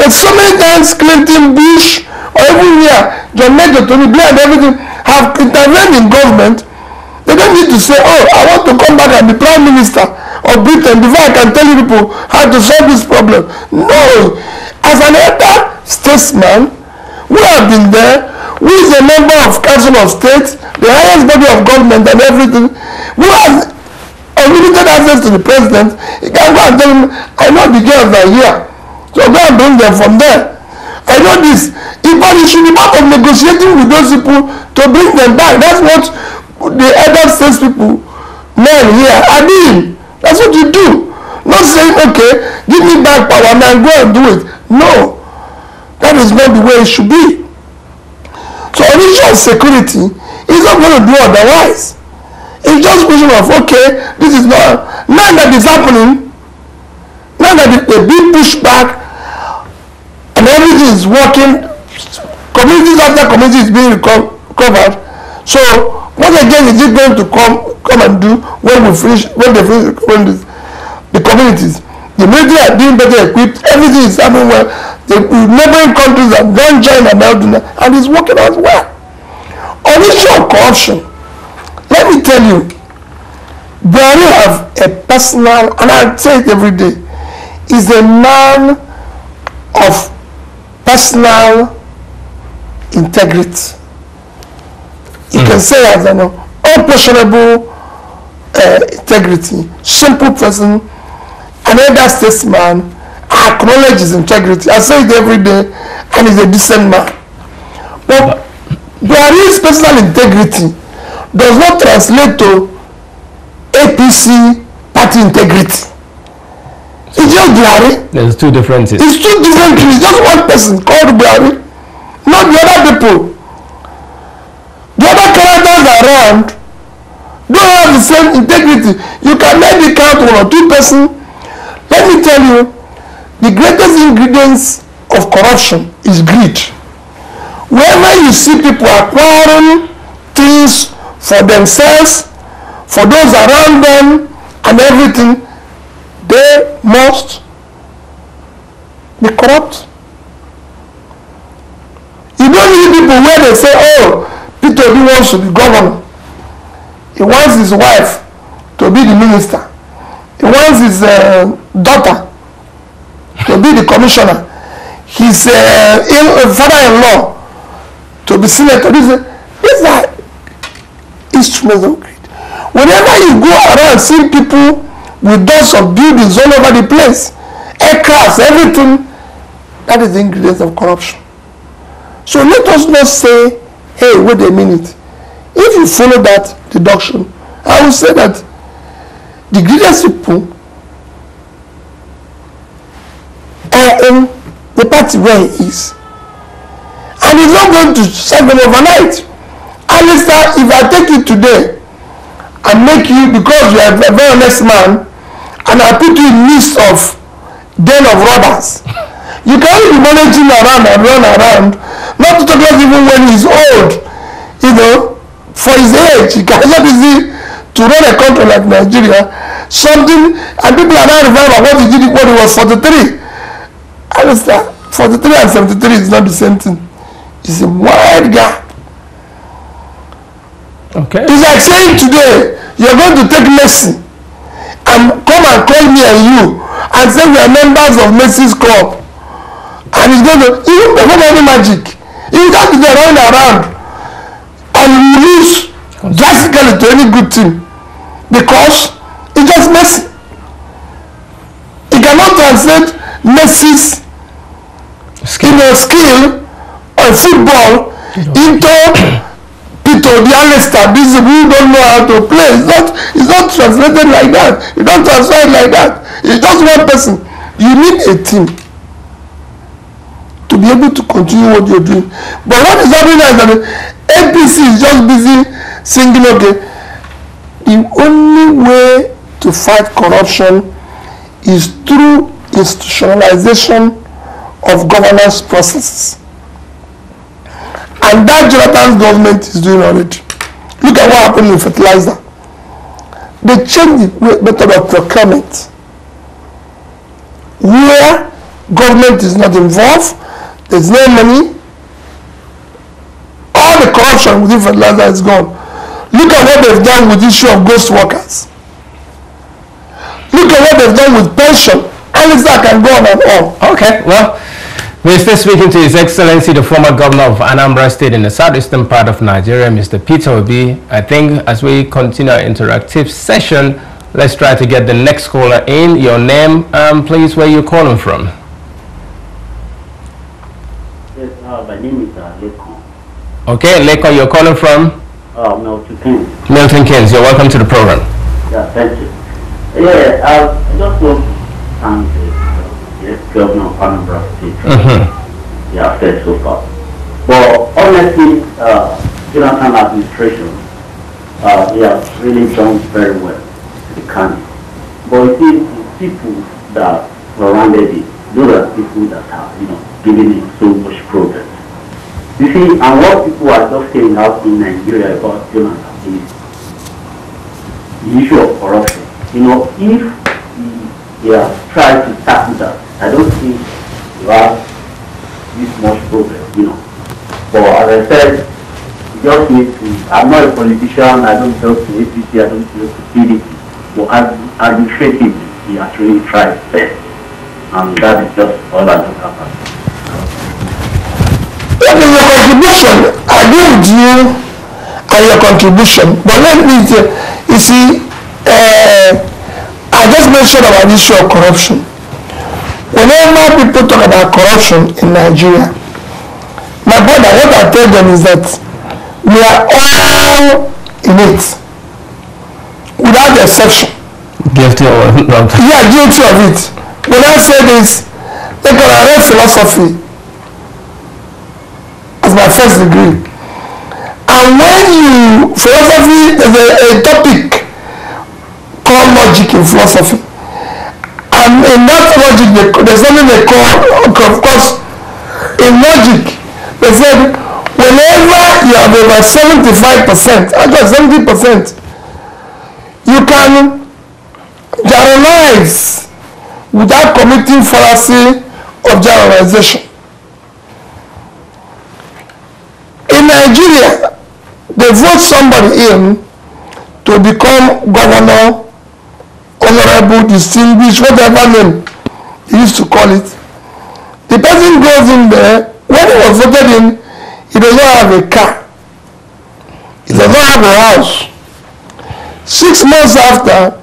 [SPEAKER 2] And so many times Clinton, Bush, or even here, John Major, Tony Blair and everything have intervened in government. They don't need to say, oh, I want to come back and be Prime Minister of Britain before I can tell you people how to solve this problem. No. As an elder statesman, who have been there, who is a member of Council of State, the highest body of government and everything, who has unlimited access to the president, he can go and tell him, I know the girls are here, so go and bring them from there. I know this. In fact, it should be part of negotiating with those people to bring them back. That's what the elder statespeople, men here, are doing. That's what you do. Not saying, okay, give me back power and go and do it. No. That is not the way it should be. So on issue of security, he's not going to do otherwise. It's just a question of, okay, this is not... Now that it's happening, now that they're being pushed back and everything is working, communities after community is being covered. So what again is it going to come and do when they finish the communities? The military are being better equipped, everything is happening well. The neighboring countries have gone join and now doing that, and it's working as well. On issue of corruption, let me tell you, Buhari have a personal, and I say it every day, is a man of personal integrity. You can say as an unquestionable integrity, simple person, an elder statesman. I acknowledge his integrity. I say it every day, and he's a decent man. But Buhari's personal integrity does not translate to APC party integrity. It's just Buhari.
[SPEAKER 1] There's two differences.
[SPEAKER 2] It's two different things. Just one person called Buhari, not the other people. The other characters around don't have the same integrity. You can maybe count one or two persons. Let me tell you, the greatest ingredients of corruption is greed. Whenever you see people acquiring things for themselves, for those around them, and everything, they must be corrupt. You don't need people where they say, oh, Peter Obi wants to be governor. He wants his wife to be the minister. He wants his daughter to be the commissioner. His father-in-law to be senator. These are instruments of greed. Whenever you go around seeing people with doors of buildings all over the place, aircrafts, everything, that is the ingredients of corruption. So let us not say, hey, wait a minute. If you follow that deduction, I will say that the greatest people are in the party where he is. And he's not going to serve them overnight. Alistair, if I take you today and make you, because you are a very honest man, and I put you in midst of den of robbers, you can only be managing around and run around, not to talk about even when he's old, you know, for his age, he cannot easy to run a country like Nigeria, something, and people are not remember what he did when he was 43. Alistair, 43 and 73 is not the same thing. He's a wide gap.
[SPEAKER 1] Okay.
[SPEAKER 2] It's like saying today, you're going to take Messi and come and call me and you and say we are members of Messi's club. And he's going to, even perform any magic. He can't be running around and lose drastically to any good team because it's just Messi. He cannot translate Messi's skill on football into Peter the Alistair. These people who don't know how to play. It's not translated like that. You don't translate like that. It's just one person. You need a team to be able to continue what you're doing. But what is happening is that the APC is just busy singing, okay, the only way to fight corruption is through institutionalization of governance processes. And that Jonathan's government is doing already. Look at what happened with fertilizer. They changed the method of procurement. Where government is not involved, there's no money, all the corruption within fertilizer is gone. Look at what they've done with the issue of ghost workers. Look at what they've done with pension. And that can go on and on.
[SPEAKER 1] Okay, well, we're still speaking to His Excellency, the former governor of Anambra State in the southeastern part of Nigeria, Mr. Peter Obi. I think as we continue our interactive session, let's try to get the next caller in. Your name, please, where you're calling from.
[SPEAKER 5] Yes, my name is Lekon.
[SPEAKER 1] Okay, Lekon, you're calling from?
[SPEAKER 5] Milton Keynes.
[SPEAKER 1] Milton Keynes, you're welcome to the program.
[SPEAKER 5] Yeah, thank you. Yeah, I just want to thank the governor of Anambra State. Yeah, first so far. But honestly, Jonathan administration, they have really done very well to the country. But it is the people that surrounded it, those are people that are, giving it so much progress. You see, and what people are just saying out in Nigeria about Jonathan is the issue of corruption. If he has tried to tackle that, I don't think he has this much progress, But as I said, You just need to, I'm not a politician, I don't belong to APC, I don't belong to PDP, but administratively, he has really tried his best. And that is just all I don't have.
[SPEAKER 2] What is your contribution? I agree with you and your contribution, but let me say, you see, I just mentioned about the issue of corruption. Whenever people talk about corruption in Nigeria, my brother, what I tell them is that we are all in it, without exception.
[SPEAKER 1] Guilty or not?
[SPEAKER 2] Yeah, guilty of it. When I say this, they can read philosophy as my first degree. And when you, philosophy is a topic called logic in philosophy. And in that logic, there's something they call, of course, in logic, they said, whenever you have over 75%, actually 70%, you can generalize without committing fallacy of generalization. In Nigeria, they vote somebody in to become governor, honorable, distinguished, whatever name he used to call it. The person goes in there, when he was voted in, he does not have a car. He does not have a house. 6 months after,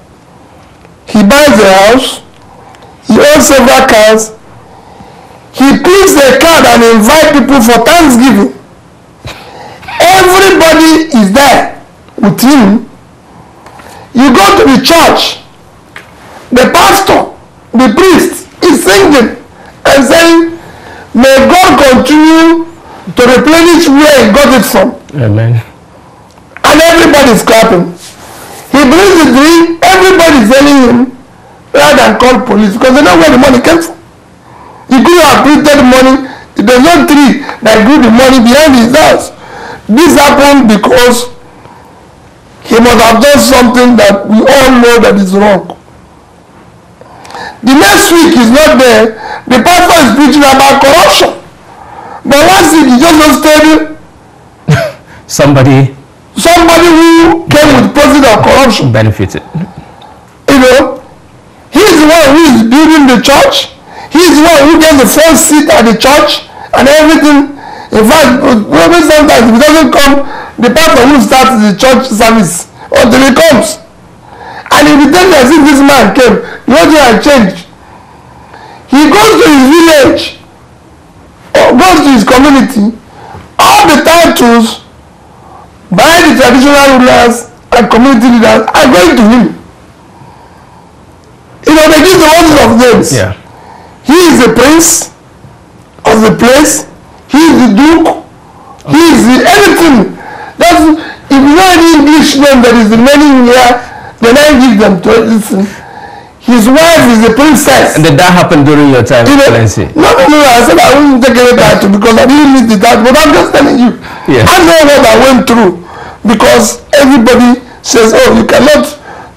[SPEAKER 2] he buys a house, he owns several cars, he picks a card and invites people for Thanksgiving. Everybody is there with him. You go to the church, the pastor, the priest is singing and saying, may God continue to replenish where he got it from.
[SPEAKER 1] Amen.
[SPEAKER 2] And everybody is clapping. He brings the drink, everybody is telling him, rather than call police, because they know where the money came from. He could have printed money, there's no tree that grew the money behind his house. This happened because he must have done something that we all know that is wrong. The next week he's not there, the pastor is preaching about corruption. But last week he just hosted
[SPEAKER 1] somebody
[SPEAKER 2] who came with process of corruption.
[SPEAKER 1] Benefited.
[SPEAKER 2] You know, he's the one who is building the church. He's the one who gets the first seat at the church and everything. In fact, maybe sometimes if he doesn't come, the pastor who starts the church service until he comes. And if he tells us if this man came, the whole thing has changed. He goes to his village or goes to his community, all the titles by the traditional rulers and community leaders are going to him. You know, they give the order of names.
[SPEAKER 1] Yeah.
[SPEAKER 2] He is the prince of the place. He is the duke. He is the anything. That's, if you know any English name that is remaining here, then I give them to listen. His wife is the princess.
[SPEAKER 1] And did that happen during your time, Excellency?
[SPEAKER 2] No, I said I wouldn't take any title because I didn't need the title, but I'm just telling you.
[SPEAKER 1] Yes.
[SPEAKER 2] I know what I went through because everybody says, oh, you cannot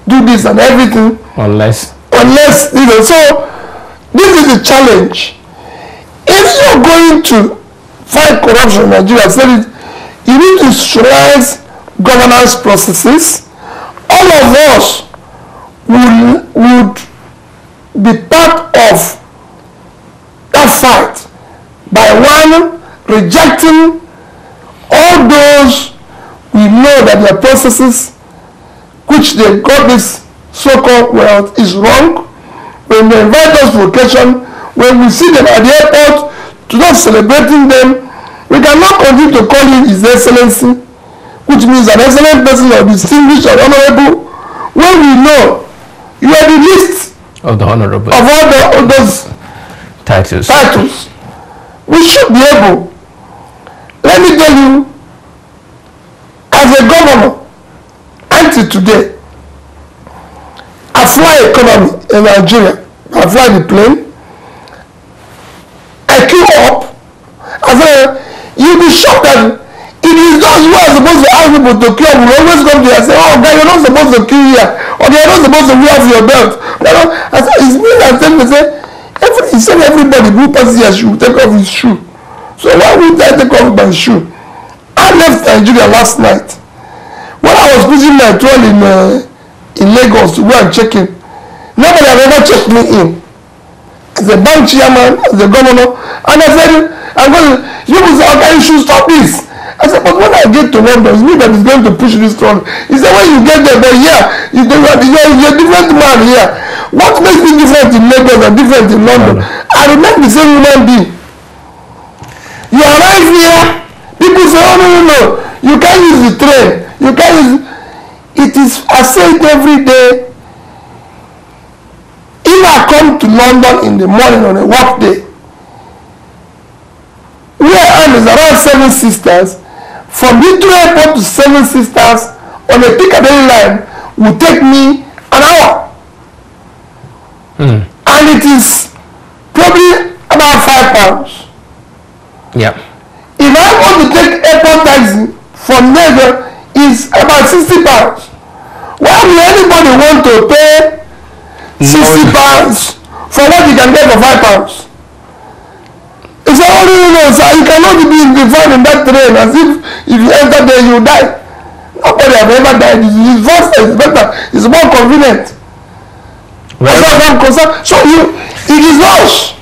[SPEAKER 2] do this and everything. Unless, you know, so this is a challenge. If you're going to fight corruption in Nigeria, I said it, you need to structure governance processes. All of us would be part of that fight by one, rejecting all those we know that their processes which they got this so-called wealth is wrong. When they invite us to occasion, when we see them at the airport, to not celebrating them, we cannot continue to call him His Excellency, which means an excellent person or distinguished or honorable, when we know you are the least
[SPEAKER 1] of the honorable
[SPEAKER 2] of all those titles. We should be able. Let me tell you, as a governor, until today, I fly economy in Nigeria. I fly the plane. I queue up. I said, you'll be shocked that it is those who are supposed to ask people to queue up will always come to you and say, oh, guy, you're not supposed to queue here. Or they're not supposed to wear off your belt. I said, it's me that tell me, say, he said everybody who passes here should take off his shoe. So why would I take off my shoe? And left Nigeria last night. When I was putting my tool in Lagos to go and check in, nobody had ever checked me in. As a bank chairman, as a governor, and I said, you will say, okay, you should stop this. I said, but when I get to London, it's me that is going to push this truck. He said, when you get there, but yeah, you're a different man here. What makes me different in Lagos and different in London? I remain the same human being. You arrive here, people say, oh, no. You can't use the train. You can't use it. Is, I say it every day. If I come to London in the morning on a work day, where I am is around Seven Sisters. From Heathrow Airport to Seven Sisters on a Piccadilly line will take me an hour. And it is probably about £5.
[SPEAKER 1] Yeah.
[SPEAKER 2] If I want to take airport taxi from Lagos, it's about £60. Why will anybody want to pay £60 for what you can get for £5? It's all so you cannot be found in that train as if you enter there you die. Nobody have ever died. It's faster, it's better, it's more convenient. So it is us.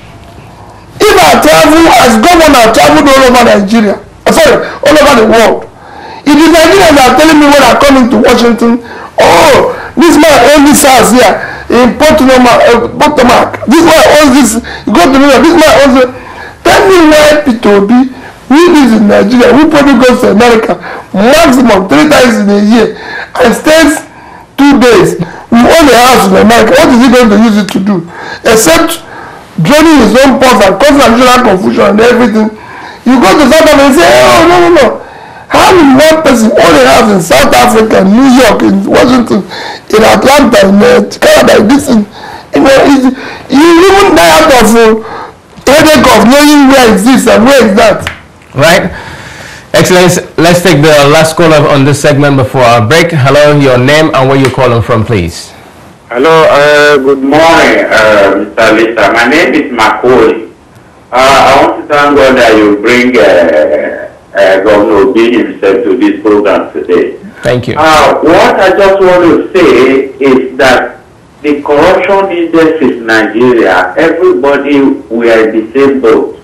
[SPEAKER 2] If I travel as governor, I traveled all over Nigeria. All over the world. It is Nigerians that are telling me when I come into Washington, oh, this man owns this house here in Potomac. This man owns this. You go to New York, this man owns it. Tell me why P2B, who lives in Nigeria, who probably goes to America maximum 3 times in a year and stays 2 days, we own a house in America. What is he going to use it to do? Except drowning his own purse and causing national confusion and everything. You go to South Africa and say, oh, no. How will one person own a house in South Africa, in New York, in Washington, in Atlanta, in Canada, this thing? You even die out of headache of knowing where is this and where is that. Right.
[SPEAKER 1] Excellent. Let's take the last caller on this segment before our break. Hello, your name and where you're calling from, please.
[SPEAKER 6] Hello, good morning, Mr. Lisa. My name is Makoli. I want to thank God that you bring Governor Obi himself to this program today.
[SPEAKER 1] Thank you.
[SPEAKER 6] What I just want to say is that the corruption index in Nigeria, everybody we are in the same boat.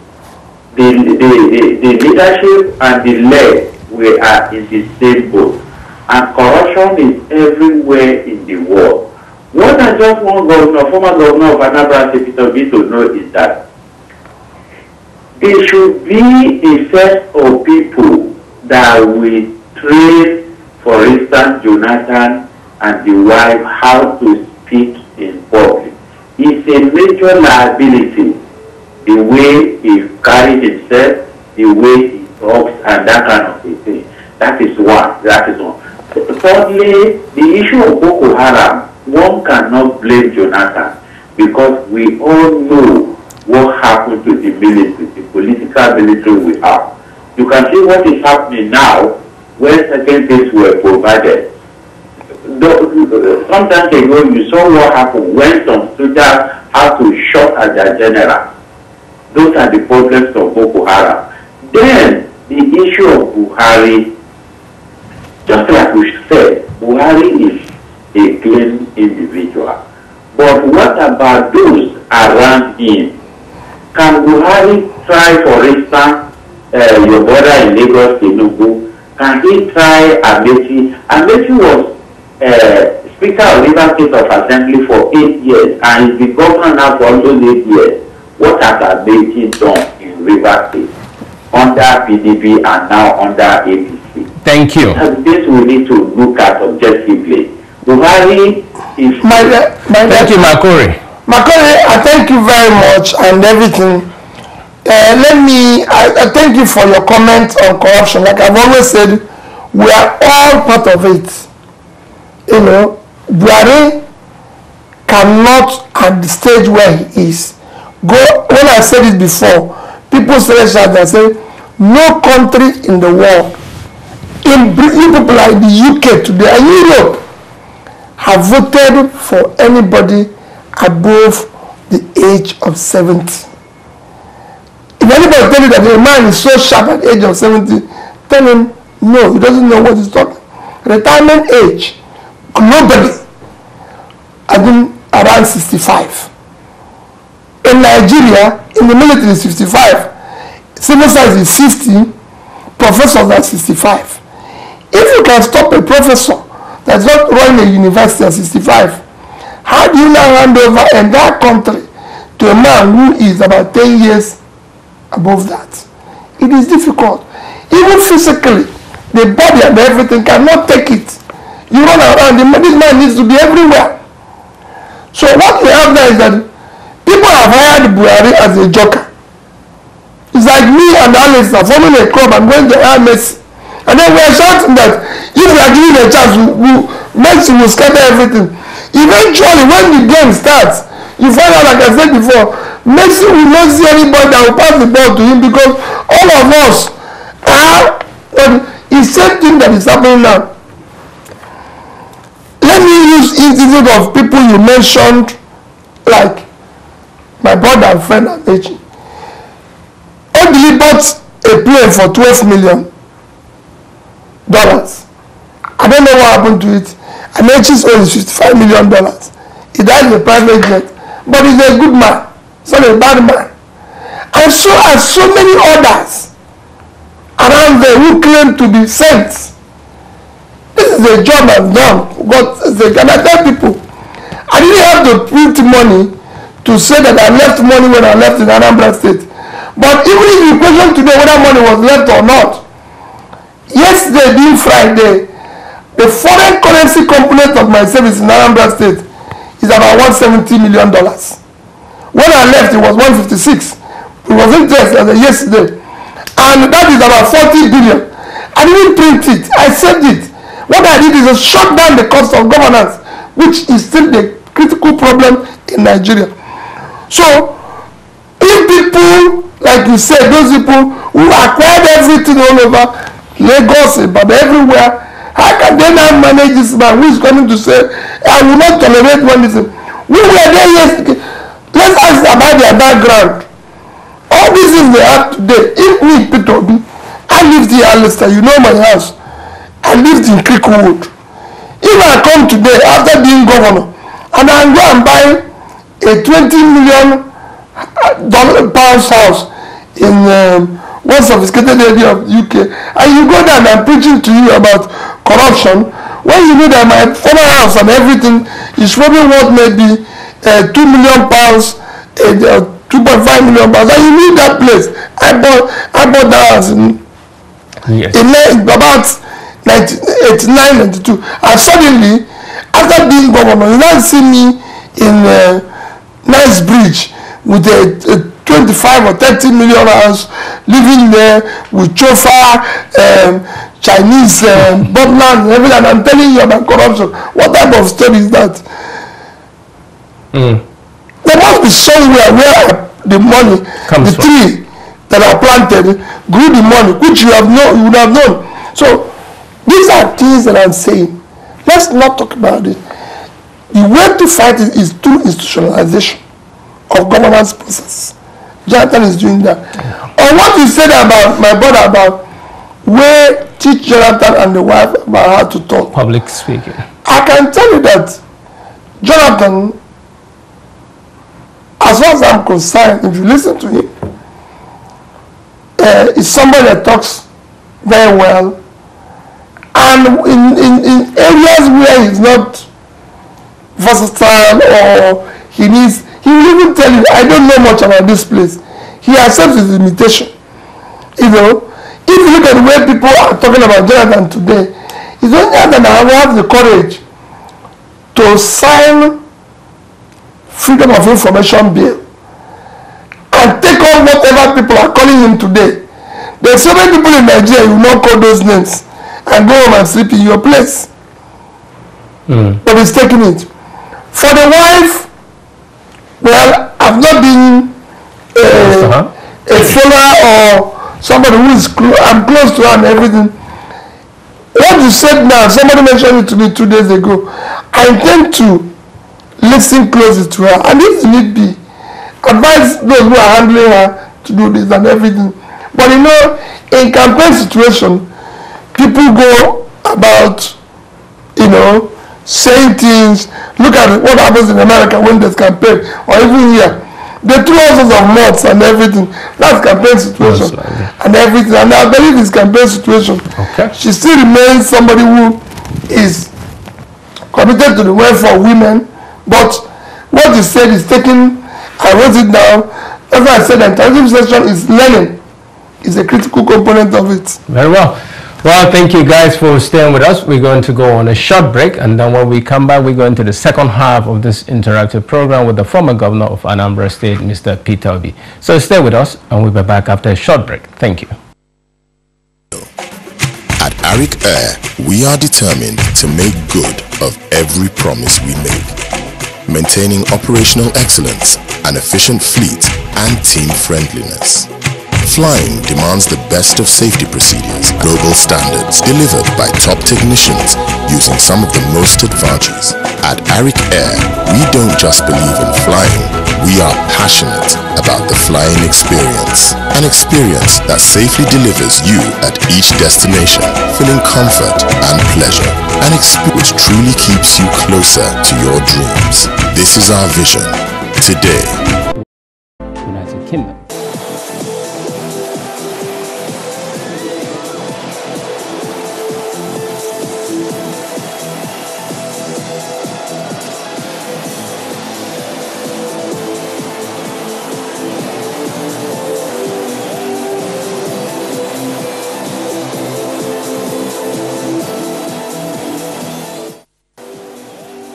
[SPEAKER 6] The leadership and the leg, we are in the same boat. And corruption is everywhere in the world. What I just want former governor of Anambra State to know is that there should be a set of people that will train, for instance, Jonathan and the wife how to speak in public. It's a major liability, the way he carries himself, the way he talks, and that kind of a thing. That is one. Thirdly, the issue of Boko Haram, one cannot blame Jonathan because we all know what happened to the military, the political military we have. You can see what is happening now when certain things were provided. Sometimes ago you saw what happened when some soldiers had to shoot at their general. Those are the problems of Boko Haram. Then the issue of Buhari, just like we said, Buhari is a clean individual. But what about those around him? Can Buhari try, for instance, your brother in Lagos, Tinubu? Can he try Amechi? Amechi was Speaker of Rivers State of Assembly for 8 years and is the governor now for almost 8 years. What has Amechi done in Rivers State under PDP and now under APC?
[SPEAKER 1] Thank you.
[SPEAKER 6] And this we need to look at objectively. Buhari is...
[SPEAKER 1] Thank you, Makori.
[SPEAKER 2] Makori, I thank you very much and everything. I thank you for your comment on corruption. Like I've always said, we are all part of it. You know, Buhari cannot, at the stage where he is, go. When I said it before, people say that and say, no country in the world, in people like the UK today and Europe, have voted for anybody above the age of 70. If anybody tell you that a man is so sharp at the age of 70, tell him No, he doesn't know what he's talking. Retirement age globally has been around 65. In Nigeria, in the military is 55, civil service is 60, professors are 65. If you can stop a professor that's not running a university at 65, how do you now hand over an entire country to a man who is about 10 years above that? It is difficult. Even physically, the body and everything cannot take it. You run around, this man needs to be everywhere. So what we have now is that people have hired Buhari as a joker. It's like me and Alex are forming a club and going to hire Messi. And then we are shouting that if we are given a chance, Messi will scatter everything. Eventually, when the game starts, you find out, like I said before, Messi will not see anybody that will pass the ball to him because all of us are the same thing that is happening now. Let me use instances of people you mentioned, like my brother and friend Amechi. Odili bought a plane for $12 million. I don't know what happened to it. Amechi's own is $55 million. He died in a private jet. But he's a good man. He's not a bad man. And so are so many others around there who claim to be saints. This is a job I've done. But can I tell people, I didn't have to print money to say that I left money when I left in Anambra State. But even if you question today whether money was left or not, yesterday being Friday, the foreign currency component of my service in Anambra State is about $170 million. When I left, it was 156. It was interest as yesterday. And that is about 40 billion. I didn't print it. I saved it. What I did is to shut down the cost of governance, which is still the critical problem in Nigeria. So, if people, like you said, those people who acquired everything all over Lagos, but everywhere, how can they now manage this man who is coming to say, I will not tolerate one listen? We were there yesterday. Let's ask about their background. All these things they have today. If me, Peter, I lived here, Alistair, you know my house. I lived in Cricklewood. If I come today after being governor and I go and buy a $20 million house in one sophisticated area of UK, and you go there and I'm preaching to you about corruption, when you know that my former house and everything is probably worth maybe £2 million, 2.5 million pounds, and you need that place. I bought that house in about 1989, 92. And suddenly, after being governor, you now see me in Nice Bridge with a 25 or 30 million house, living there with chauffeur, Chinese bottlers and everything. And I'm telling you about corruption. What type of story is that? There must be somewhere where the money, comes the tree that are planted, grew the money, which you would have known. So these are things that I'm saying. Let's not talk about it. The way to fight it is through institutionalization of governance process. Jonathan is doing that. On what you said about my brother about where teach Jonathan and the wife about how to talk.
[SPEAKER 1] Public speaking. I
[SPEAKER 2] can tell you that Jonathan, as far as I'm concerned, if you listen to him, is somebody that talks very well. And in areas where he's not versatile or he will even tell you, I don't know much about this place. He accepts his limitation. You know, if you look at the way people are talking about Jonathan today, it's only that I will have the courage to sign Freedom of Information Bill and take on whatever people are calling him today. There are so many people in Nigeria who will not call those names and go home and sleep in your place. But he's taking it. For the wife, well, I've not been a follower or somebody who is I'm close to her and everything. What you said now, somebody mentioned it to me 2 days ago. I intend to listen closely to her, and if need be, advise those who are handling her to do this and everything. But you know, in campaign situation, people go about, you know, saying things. Look at what happens in America when there's campaign, or even here. They threw us of nuts and everything. That's campaign situation and everything. And I believe it's campaign situation.
[SPEAKER 1] Okay.
[SPEAKER 2] She still remains somebody who is committed to the welfare of women. But what you said is taken, I wrote it down. That's why I said the intellectual session is learning. Is a critical component of it.
[SPEAKER 1] Very well. Well, thank you guys for staying with us. We're going to go on a short break, and then when we come back, we're going to the second half of this interactive program with the former governor of Anambra State, Mr. Peter Obi. So stay with us, and we'll be back after a short break. Thank you.
[SPEAKER 7] At Arik Air, we are determined to make good of every promise we make, maintaining operational excellence, an efficient fleet, and team friendliness. Flying demands the best of safety procedures, global standards, delivered by top technicians using some of the most advances. At Arik Air, we don't just believe in flying, we are passionate about the flying experience. An experience that safely delivers you at each destination, feeling comfort and pleasure. An experience which truly keeps you closer to your dreams. This is our vision. Today,
[SPEAKER 1] United Kingdom.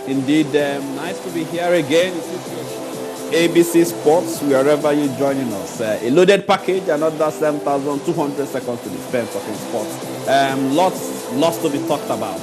[SPEAKER 8] Indeed, nice to be here again. ABC Sports, wherever you're joining us. A loaded package, another 7,200 seconds to be spent talking sports. Lots to be talked about.